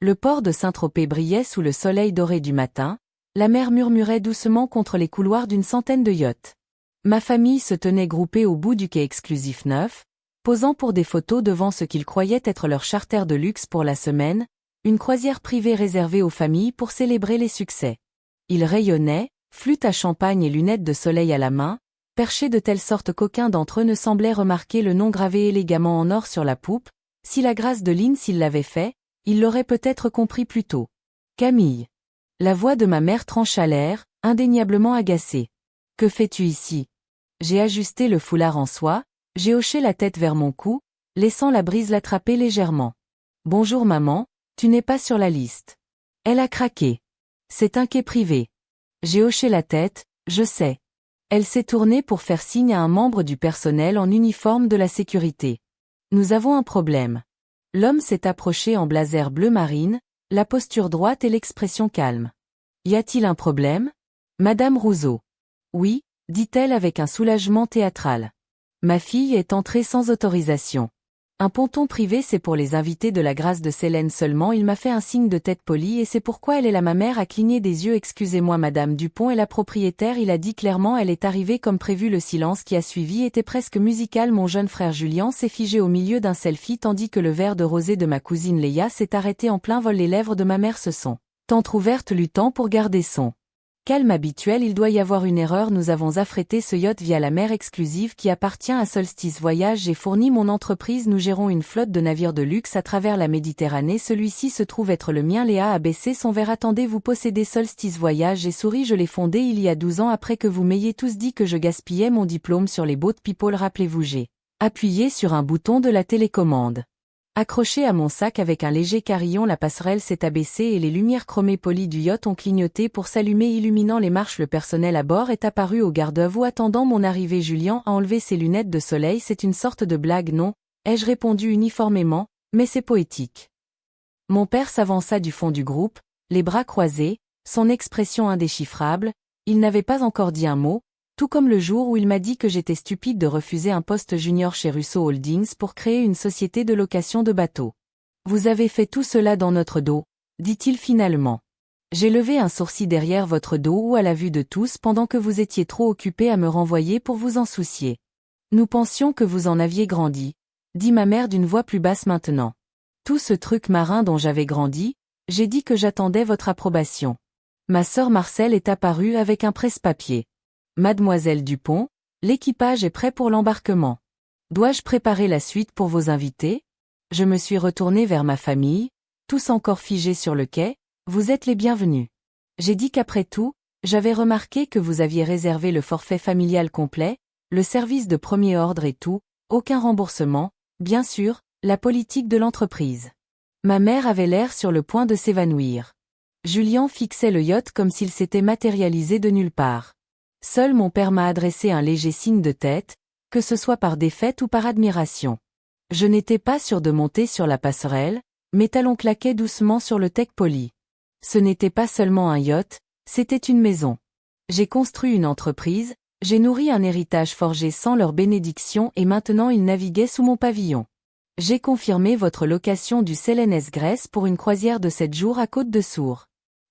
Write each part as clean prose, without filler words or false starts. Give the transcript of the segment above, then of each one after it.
Le port de Saint-Tropez brillait sous le soleil doré du matin, la mer murmurait doucement contre les couloirs d'une centaine de yachts. Ma famille se tenait groupée au bout du quai exclusif 9, posant pour des photos devant ce qu'ils croyaient être leur charter de luxe pour la semaine, une croisière privée réservée aux familles pour célébrer les succès. Ils rayonnaient, flûte à champagne et lunettes de soleil à la main, perchés de telle sorte qu'aucun d'entre eux ne semblait remarquer le nom gravé élégamment en or sur la poupe. Si la grâce de Lynn s'il l'avait fait, il l'aurait peut-être compris plus tôt. Camille. La voix de ma mère trancha l'air, indéniablement agacée. Que fais-tu ici? J'ai ajusté le foulard en soie, j'ai hoché la tête vers mon cou, laissant la brise l'attraper légèrement. Bonjour maman, tu n'es pas sur la liste. Elle a craqué. C'est un quai privé. J'ai hoché la tête, je sais. Elle s'est tournée pour faire signe à un membre du personnel en uniforme de la sécurité. Nous avons un problème. L'homme s'est approché en blazer bleu marine, la posture droite et l'expression calme. Y a-t-il un problème? Madame Rousseau. Oui, dit-elle avec un soulagement théâtral. Ma fille est entrée sans autorisation. Un ponton privé c'est pour les invités de la grâce de Célène seulement. Il m'a fait un signe de tête poli et c'est pourquoi elle est là. Ma mère a cligné des yeux. Excusez-moi madame Dupont est la propriétaire. Il a dit clairement. Elle est arrivée comme prévu. Le silence qui a suivi était presque musical. Mon jeune frère Julien s'est figé au milieu d'un selfie tandis que le verre de rosé de ma cousine Léa s'est arrêté en plein vol. Les lèvres de ma mère se sont entr'ouvertes luttant pour garder son calme habituel. Il doit y avoir une erreur. Nous avons affrété ce yacht via la mer exclusive qui appartient à Solstice Voyage. J'ai fourni mon entreprise. Nous gérons une flotte de navires de luxe à travers la Méditerranée. Celui-ci se trouve être le mien. Léa a baissé son verre. Attendez, vous possédez Solstice Voyage? J'ai souri. Je l'ai fondé il y a 12 ans après que vous m'ayez tous dit que je gaspillais mon diplôme sur les boat people. Rappelez-vous, j'ai appuyé sur un bouton de la télécommande. Accroché à mon sac avec un léger carillon, la passerelle s'est abaissée et les lumières chromées polies du yacht ont clignoté pour s'allumer illuminant les marches. Le personnel à bord est apparu au garde-à-vous attendant mon arrivée. Julien a enlevé ses lunettes de soleil. C'est une sorte de blague, non? Ai-je répondu uniformément, mais c'est poétique. Mon père s'avança du fond du groupe, les bras croisés, son expression indéchiffrable. Il n'avait pas encore dit un mot, tout comme le jour où il m'a dit que j'étais stupide de refuser un poste junior chez Russo Holdings pour créer une société de location de bateaux. Vous avez fait tout cela dans notre dos, dit-il finalement. J'ai levé un sourcil derrière votre dos ou à la vue de tous pendant que vous étiez trop occupé à me renvoyer pour vous en soucier. Nous pensions que vous en aviez grandi, dit ma mère d'une voix plus basse maintenant. Tout ce truc marin dont j'avais grandi, j'ai dit que j'attendais votre approbation. Ma sœur Marcelle est apparue avec un presse-papier. Mademoiselle Dupont, l'équipage est prêt pour l'embarquement. Dois-je préparer la suite pour vos invités? Je me suis retournée vers ma famille, tous encore figés sur le quai. Vous êtes les bienvenus. J'ai dit qu'après tout, j'avais remarqué que vous aviez réservé le forfait familial complet, le service de premier ordre et tout, aucun remboursement, bien sûr, la politique de l'entreprise. Ma mère avait l'air sur le point de s'évanouir. Julien fixait le yacht comme s'il s'était matérialisé de nulle part. Seul mon père m'a adressé un léger signe de tête, que ce soit par défaite ou par admiration. Je n'étais pas sûr de monter sur la passerelle, mes talons claquaient doucement sur le deck poli. Ce n'était pas seulement un yacht, c'était une maison. J'ai construit une entreprise, j'ai nourri un héritage forgé sans leur bénédiction et maintenant ils naviguaient sous mon pavillon. J'ai confirmé votre location du CLNS Grèce pour une croisière de 7 jours à Côte de Sourds.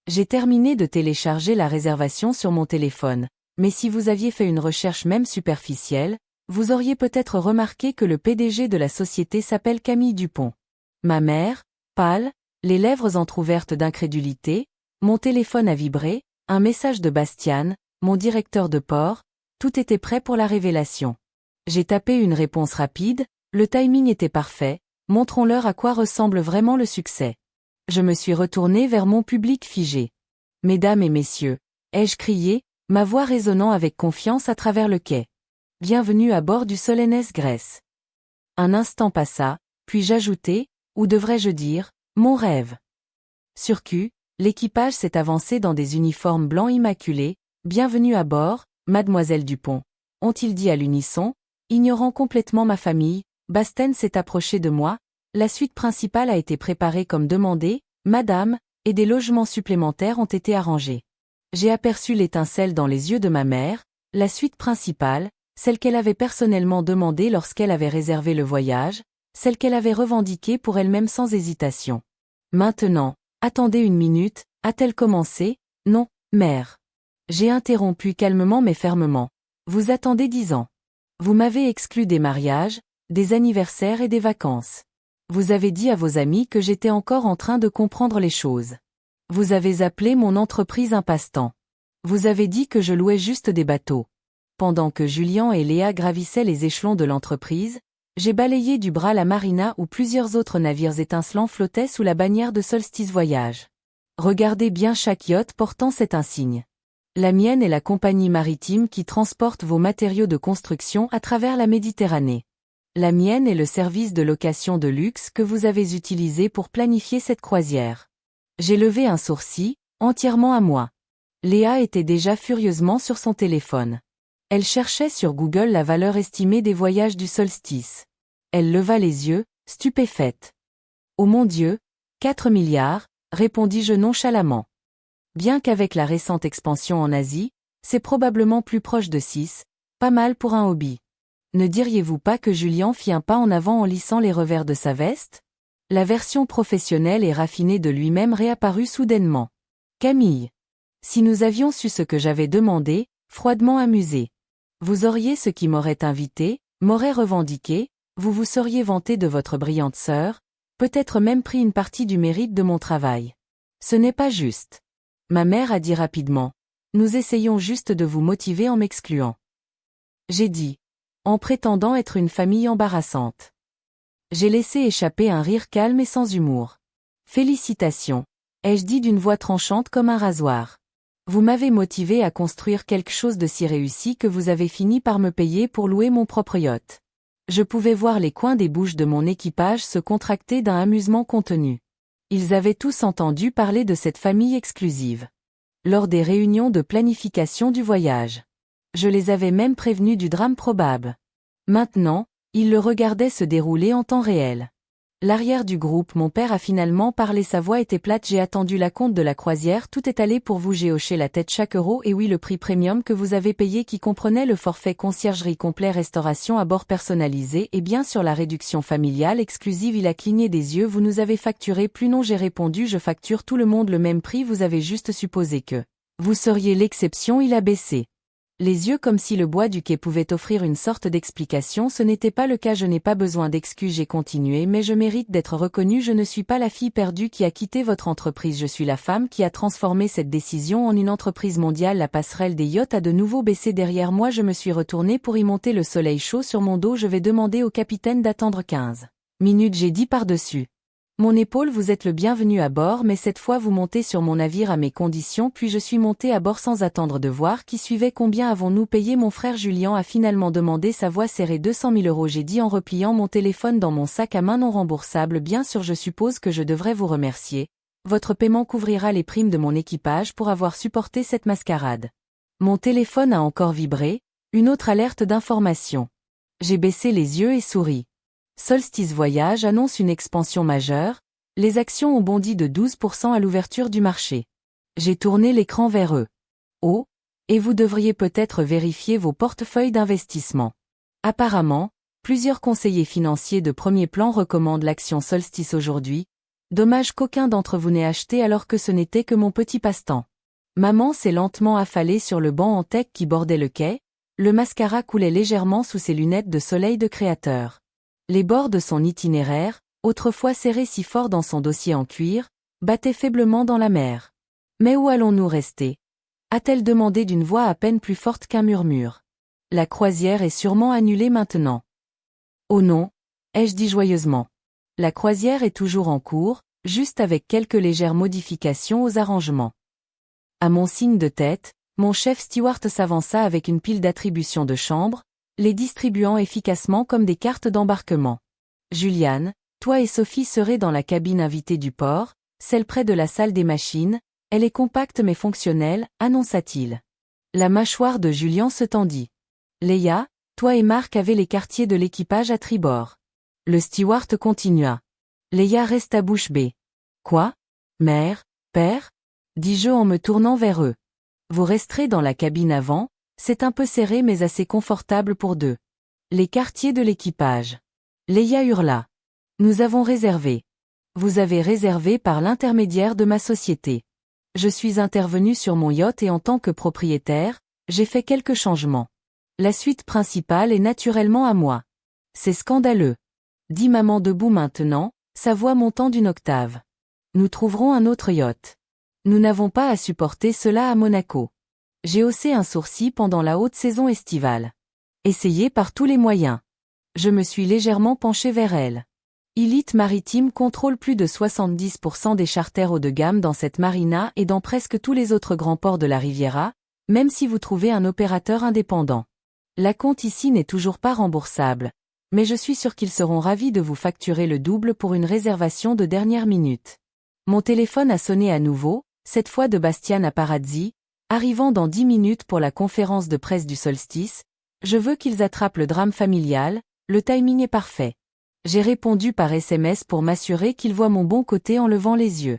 J'ai terminé de télécharger la réservation sur mon téléphone. Mais si vous aviez fait une recherche même superficielle, vous auriez peut-être remarqué que le PDG de la société s'appelle Camille Dupont. Ma mère, pâle, les lèvres entr'ouvertes d'incrédulité, mon téléphone a vibré, un message de Bastiane, mon directeur de port, tout était prêt pour la révélation. J'ai tapé une réponse rapide, le timing était parfait, montrons-leur à quoi ressemble vraiment le succès. Je me suis retournée vers mon public figé. Mesdames et messieurs, ai-je crié, ma voix résonnant avec confiance à travers le quai. Bienvenue à bord du CLNS Grèce. Un instant passa, puis j'ajoutai, ou devrais-je dire, mon rêve. Sur Q, l'équipage s'est avancé dans des uniformes blancs immaculés. Bienvenue à bord, mademoiselle Dupont, ont-ils dit à l'unisson, ignorant complètement ma famille. Basten s'est approché de moi, la suite principale a été préparée comme demandé, madame, et des logements supplémentaires ont été arrangés. J'ai aperçu l'étincelle dans les yeux de ma mère, la suite principale, celle qu'elle avait personnellement demandée lorsqu'elle avait réservé le voyage, celle qu'elle avait revendiquée pour elle-même sans hésitation. Maintenant, attendez une minute, a-t-elle commencé? Non, mère. J'ai interrompu calmement mais fermement. Vous attendez 10 ans. Vous m'avez exclu des mariages, des anniversaires et des vacances. Vous avez dit à vos amis que j'étais encore en train de comprendre les choses. Vous avez appelé mon entreprise un passe-temps. Vous avez dit que je louais juste des bateaux. Pendant que Julien et Léa gravissaient les échelons de l'entreprise, j'ai balayé du bras la marina où plusieurs autres navires étincelants flottaient sous la bannière de Solstice Voyage. Regardez bien chaque yacht portant cet insigne. La mienne est la compagnie maritime qui transporte vos matériaux de construction à travers la Méditerranée. La mienne est le service de location de luxe que vous avez utilisé pour planifier cette croisière. J'ai levé un sourcil, entièrement à moi. Léa était déjà furieusement sur son téléphone. Elle cherchait sur Google la valeur estimée des voyages du solstice. Elle leva les yeux, stupéfaite. Oh mon Dieu, 4 milliards, répondis-je nonchalamment. Bien qu'avec la récente expansion en Asie, c'est probablement plus proche de 6, pas mal pour un hobby. Ne diriez-vous pas que Julien fit un pas en avant en lissant les revers de sa veste? La version professionnelle et raffinée de lui-même réapparut soudainement. Camille. Si nous avions su ce que j'avais demandé, froidement amusé. Vous auriez ce qui m'aurait invité, m'aurait revendiqué, vous vous seriez vanté de votre brillante sœur, peut-être même pris une partie du mérite de mon travail. Ce n'est pas juste. Ma mère a dit rapidement. Nous essayons juste de vous motiver en m'excluant. J'ai dit. En prétendant être une famille embarrassante. J'ai laissé échapper un rire calme et sans humour. Félicitations, ai-je dit d'une voix tranchante comme un rasoir. Vous m'avez motivé à construire quelque chose de si réussi que vous avez fini par me payer pour louer mon propre yacht. Je pouvais voir les coins des bouches de mon équipage se contracter d'un amusement contenu. Ils avaient tous entendu parler de cette famille exclusive. Lors des réunions de planification du voyage. Je les avais même prévenus du drame probable. Maintenant, ils le regardaient se dérouler en temps réel. L'arrière du groupe, mon père a finalement parlé, sa voix était plate, j'ai attendu la compte de la croisière, tout est allé pour vous, j'ai hoché la tête, chaque euro, et oui, le prix premium que vous avez payé qui comprenait le forfait conciergerie complet, restauration à bord personnalisé et bien sûr la réduction familiale exclusive. Il a cligné des yeux, vous nous avez facturé plus? Non, j'ai répondu, je facture tout le monde le même prix, vous avez juste supposé que vous seriez l'exception. Il a baissé les yeux comme si le bois du quai pouvait offrir une sorte d'explication. Ce n'était pas le cas, je n'ai pas besoin d'excuses, j'ai continué, mais je mérite d'être reconnue, je ne suis pas la fille perdue qui a quitté votre entreprise, je suis la femme qui a transformé cette décision en une entreprise mondiale. La passerelle des yachts a de nouveau baissé derrière moi, je me suis retournée pour y monter, le soleil chaud sur mon dos, je vais demander au capitaine d'attendre 15 minutes, j'ai dit par-dessus mon épaule. Vous êtes le bienvenu à bord, mais cette fois vous montez sur mon navire à mes conditions. Puis je suis montée à bord sans attendre de voir qui suivait. Combien avons-nous payé? Mon frère Julien a finalement demandé, sa voix serrée. 200 000 euros, j'ai dit en repliant mon téléphone dans mon sac à main. Non remboursable, bien sûr, je suppose que je devrais vous remercier. Votre paiement couvrira les primes de mon équipage pour avoir supporté cette mascarade. Mon téléphone a encore vibré, une autre alerte d'information. J'ai baissé les yeux et souri. Solstice Voyage annonce une expansion majeure, les actions ont bondi de 12% à l'ouverture du marché. J'ai tourné l'écran vers eux. Oh, et vous devriez peut-être vérifier vos portefeuilles d'investissement. Apparemment, plusieurs conseillers financiers de premier plan recommandent l'action Solstice aujourd'hui. Dommage qu'aucun d'entre vous n'ait acheté alors que ce n'était que mon petit passe-temps. Maman s'est lentement affalée sur le banc en teck qui bordait le quai, le mascara coulait légèrement sous ses lunettes de soleil de créateur. Les bords de son itinéraire, autrefois serrés si fort dans son dossier en cuir, battaient faiblement dans la mer. Mais où allons-nous rester? A-t-elle demandé d'une voix à peine plus forte qu'un murmure. La croisière est sûrement annulée maintenant. Oh non, ai-je dit joyeusement. La croisière est toujours en cours, juste avec quelques légères modifications aux arrangements. À mon signe de tête, mon chef steward s'avança avec une pile d'attributions de chambre, les distribuant efficacement comme des cartes d'embarquement. Juliane, toi et Sophie serez dans la cabine invitée du port, celle près de la salle des machines, elle est compacte mais fonctionnelle, annonça-t-il. La mâchoire de Julien se tendit. Léa, toi et Marc avez les quartiers de l'équipage à tribord. Le steward continua. Léa resta bouche bée. Quoi? Mère, père? Dis-je en me tournant vers eux. Vous resterez dans la cabine avant, c'est un peu serré mais assez confortable pour deux. Les quartiers de l'équipage. Léa hurla. Nous avons réservé. Vous avez réservé par l'intermédiaire de ma société. Je suis intervenu sur mon yacht et en tant que propriétaire, j'ai fait quelques changements. La suite principale est naturellement à moi. C'est scandaleux. Dit maman debout maintenant, sa voix montant d'une octave. Nous trouverons un autre yacht. Nous n'avons pas à supporter cela à Monaco. J'ai haussé un sourcil pendant la haute saison estivale. Essayez par tous les moyens. Je me suis légèrement penché vers elle. Elite Maritime contrôle plus de 70% des charters haut de gamme dans cette marina et dans presque tous les autres grands ports de la Riviera, même si vous trouvez un opérateur indépendant. L'acompte ici n'est toujours pas remboursable, mais je suis sûr qu'ils seront ravis de vous facturer le double pour une réservation de dernière minute. Mon téléphone a sonné à nouveau, cette fois de Bastiana Parazzi, arrivant dans 10 minutes pour la conférence de presse du solstice. Je veux qu'ils attrapent le drame familial, le timing est parfait. J'ai répondu par SMS pour m'assurer qu'ils voient mon bon côté en levant les yeux.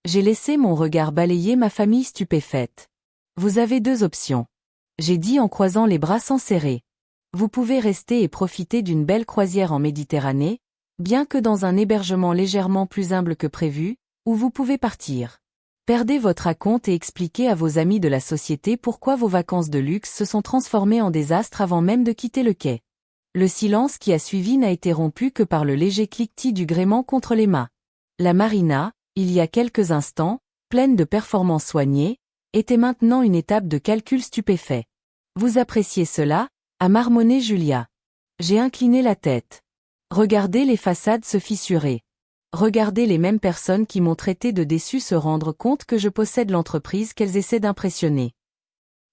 J'ai laissé mon regard balayer ma famille stupéfaite. Vous avez deux options. J'ai dit en croisant les bras sans serrer. Vous pouvez rester et profiter d'une belle croisière en Méditerranée, bien que dans un hébergement légèrement plus humble que prévu, ou vous pouvez partir. Perdez votre acompte et expliquez à vos amis de la société pourquoi vos vacances de luxe se sont transformées en désastre avant même de quitter le quai. Le silence qui a suivi n'a été rompu que par le léger cliquetis du gréement contre les mâts. La marina, il y a quelques instants, pleine de performances soignées, était maintenant une étape de calcul stupéfait. Vous appréciez cela, a marmonné Julia. J'ai incliné la tête. Regardez les façades se fissurer. Regardez les mêmes personnes qui m'ont traité de déçu se rendre compte que je possède l'entreprise qu'elles essaient d'impressionner.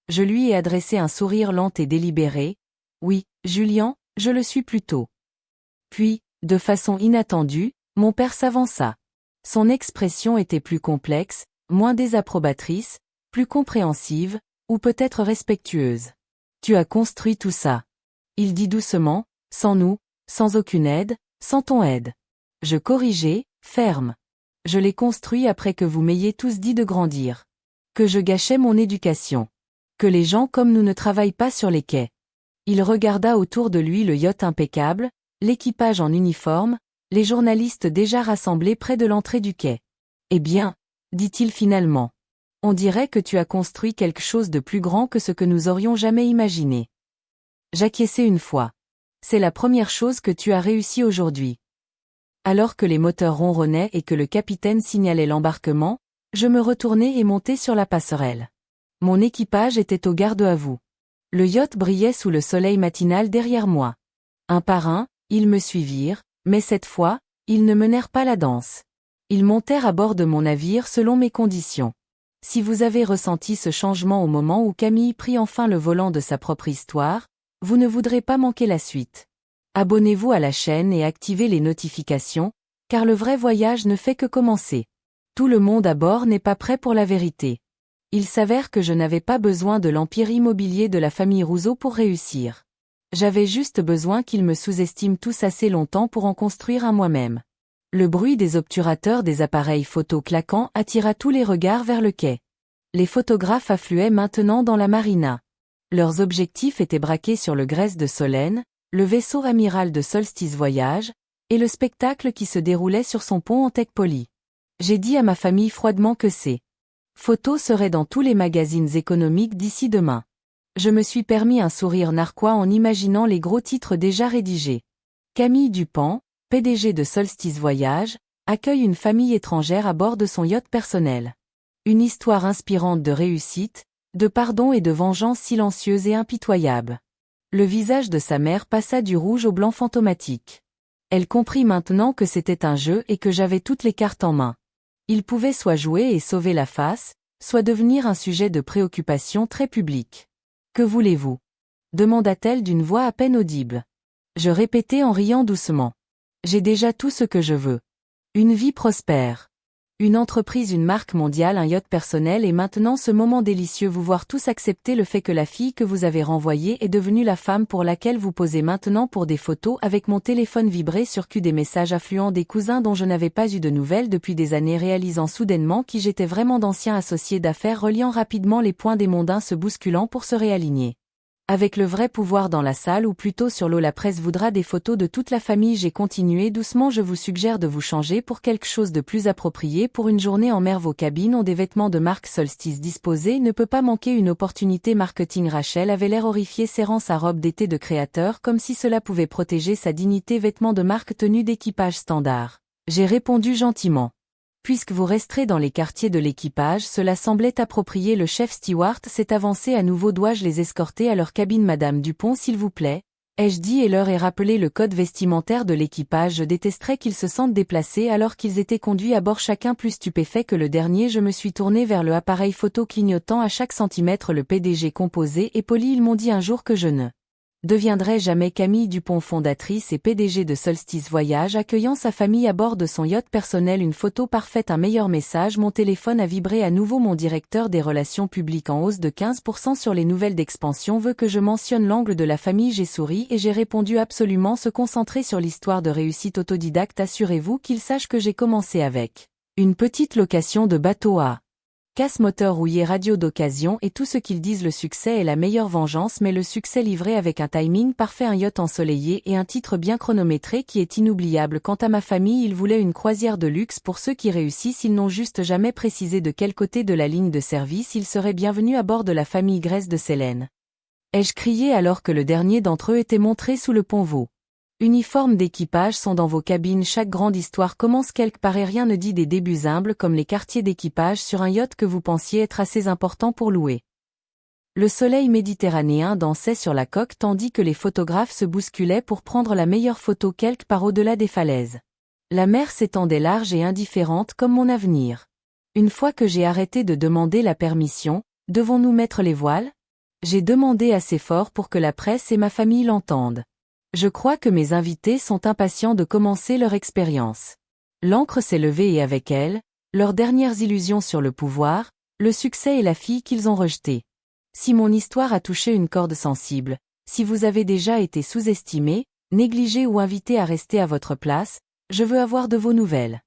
Je lui ai adressé un sourire lent et délibéré. Oui, Julien, je le suis plutôt. Puis, de façon inattendue, mon père s'avança. Son expression était plus complexe, moins désapprobatrice, plus compréhensive, ou peut-être respectueuse. Tu as construit tout ça. Il dit doucement, sans nous, sans aucune aide, sans ton aide. Je corrigeai, ferme. Je l'ai construit après que vous m'ayez tous dit de grandir. Que je gâchais mon éducation. Que les gens comme nous ne travaillent pas sur les quais. Il regarda autour de lui le yacht impeccable, l'équipage en uniforme, les journalistes déjà rassemblés près de l'entrée du quai. Eh bien, dit-il finalement. On dirait que tu as construit quelque chose de plus grand que ce que nous aurions jamais imaginé. J'acquiesçai une fois. C'est la première chose que tu as réussi aujourd'hui. Alors que les moteurs ronronnaient et que le capitaine signalait l'embarquement, je me retournai et montai sur la passerelle. Mon équipage était au garde à vous. Le yacht brillait sous le soleil matinal derrière moi. Un par un, ils me suivirent, mais cette fois, ils ne menèrent pas la danse. Ils montèrent à bord de mon navire selon mes conditions. Si vous avez ressenti ce changement au moment où Camille prit enfin le volant de sa propre histoire, vous ne voudrez pas manquer la suite. Abonnez-vous à la chaîne et activez les notifications, car le vrai voyage ne fait que commencer. Tout le monde à bord n'est pas prêt pour la vérité. Il s'avère que je n'avais pas besoin de l'empire immobilier de la famille Rousseau pour réussir. J'avais juste besoin qu'ils me sous-estiment tous assez longtemps pour en construire un moi-même. Le bruit des obturateurs des appareils photo claquants attira tous les regards vers le quai. Les photographes affluaient maintenant dans la marina. Leurs objectifs étaient braqués sur le Grèce de Solène, le vaisseau amiral de Solstice Voyage, et le spectacle qui se déroulait sur son pont en tech poly. J'ai dit à ma famille froidement que ces photos seraient dans tous les magazines économiques d'ici demain. Je me suis permis un sourire narquois en imaginant les gros titres déjà rédigés. Camille Dupont, PDG de Solstice Voyage, accueille une famille étrangère à bord de son yacht personnel. Une histoire inspirante de réussite, de pardon et de vengeance silencieuse et impitoyable. Le visage de sa mère passa du rouge au blanc fantomatique. Elle comprit maintenant que c'était un jeu et que j'avais toutes les cartes en main. Il pouvait soit jouer et sauver la face, soit devenir un sujet de préoccupation très public. Que voulez-vous? Demanda-t-elle d'une voix à peine audible. Je répétai en riant doucement. J'ai déjà tout ce que je veux. Une vie prospère. Une entreprise, une marque mondiale, un yacht personnel et maintenant ce moment délicieux, vous voir tous accepter le fait que la fille que vous avez renvoyée est devenue la femme pour laquelle vous posez maintenant pour des photos avec mon téléphone vibré sur des messages affluents des cousins dont je n'avais pas eu de nouvelles depuis des années, réalisant soudainement qui j'étais vraiment, d'anciens associés d'affaires reliant rapidement les points des mondains se bousculant pour se réaligner. Avec le vrai pouvoir dans la salle ou plutôt sur l'eau, la presse voudra des photos de toute la famille. J'ai continué doucement. Je vous suggère de vous changer pour quelque chose de plus approprié pour une journée en mer. Vos cabines ont des vêtements de marque Solstice disposés. Ne peut pas manquer une opportunité marketing. Rachel avait l'air horrifiée, serrant sa robe d'été de créateur comme si cela pouvait protéger sa dignité. Vêtements de marque, tenue d'équipage standard. J'ai répondu gentiment. Puisque vous resterez dans les quartiers de l'équipage, cela semblait approprié. Le chef steward s'est avancé à nouveau. Dois-je les escorter à leur cabine, Madame Dupont, s'il vous plaît? Ai-je dit et leur ai rappelé le code vestimentaire de l'équipage. Je détesterais qu'ils se sentent déplacés alors qu'ils étaient conduits à bord, chacun plus stupéfait que le dernier. Je me suis tourné vers le appareil photo, clignotant à chaque centimètre. Le PDG composé et poli. Ils m'ont dit un jour que je ne deviendrai jamais. Camille Dupont, fondatrice et PDG de Solstice Voyage, accueillant sa famille à bord de son yacht personnel. Une photo parfaite, un meilleur message. Mon téléphone a vibré à nouveau. Mon directeur des relations publiques, en hausse de 15% sur les nouvelles d'expansion, veut que je mentionne l'angle de la famille. J'ai souri et j'ai répondu absolument. Se concentrer sur l'histoire de réussite autodidacte. Assurez-vous qu'il sache que j'ai commencé avec une petite location de bateau à casse, moteur rouillé, radio d'occasion et tout ce qu'ils disent. Le succès est la meilleure vengeance, mais le succès livré avec un timing parfait, un yacht ensoleillé et un titre bien chronométré qui est inoubliable. Quant à ma famille, ils voulaient une croisière de luxe. Pour ceux qui réussissent, ils n'ont juste jamais précisé de quel côté de la ligne de service ils seraient bienvenus à bord de la famille Grèce de Célène. Ai-je crié alors que le dernier d'entre eux était montré sous le pont. Vos uniformes d'équipage sont dans vos cabines. Chaque grande histoire commence quelque part et rien ne dit des débuts humbles comme les quartiers d'équipage sur un yacht que vous pensiez être assez important pour louer. Le soleil méditerranéen dansait sur la coque tandis que les photographes se bousculaient pour prendre la meilleure photo quelque part au-delà des falaises. La mer s'étendait large et indifférente comme mon avenir. Une fois que j'ai arrêté de demander la permission, devons-nous mettre les voiles? J'ai demandé assez fort pour que la presse et ma famille l'entendent. Je crois que mes invités sont impatients de commencer leur expérience. L'encre s'est levée et avec elle, leurs dernières illusions sur le pouvoir, le succès et la fille qu'ils ont rejetée. Si mon histoire a touché une corde sensible, si vous avez déjà été sous-estimé, négligé ou invité à rester à votre place, je veux avoir de vos nouvelles.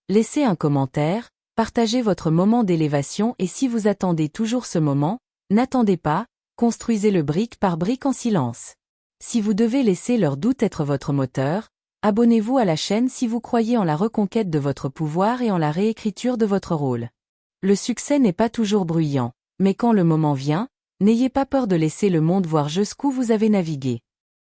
Laissez un commentaire, partagez votre moment d'élévation et si vous attendez toujours ce moment, n'attendez pas, construisez-le brique par brique en silence. Si vous devez laisser leurs doutes être votre moteur, abonnez-vous à la chaîne si vous croyez en la reconquête de votre pouvoir et en la réécriture de votre rôle. Le succès n'est pas toujours bruyant, mais quand le moment vient, n'ayez pas peur de laisser le monde voir jusqu'où vous avez navigué.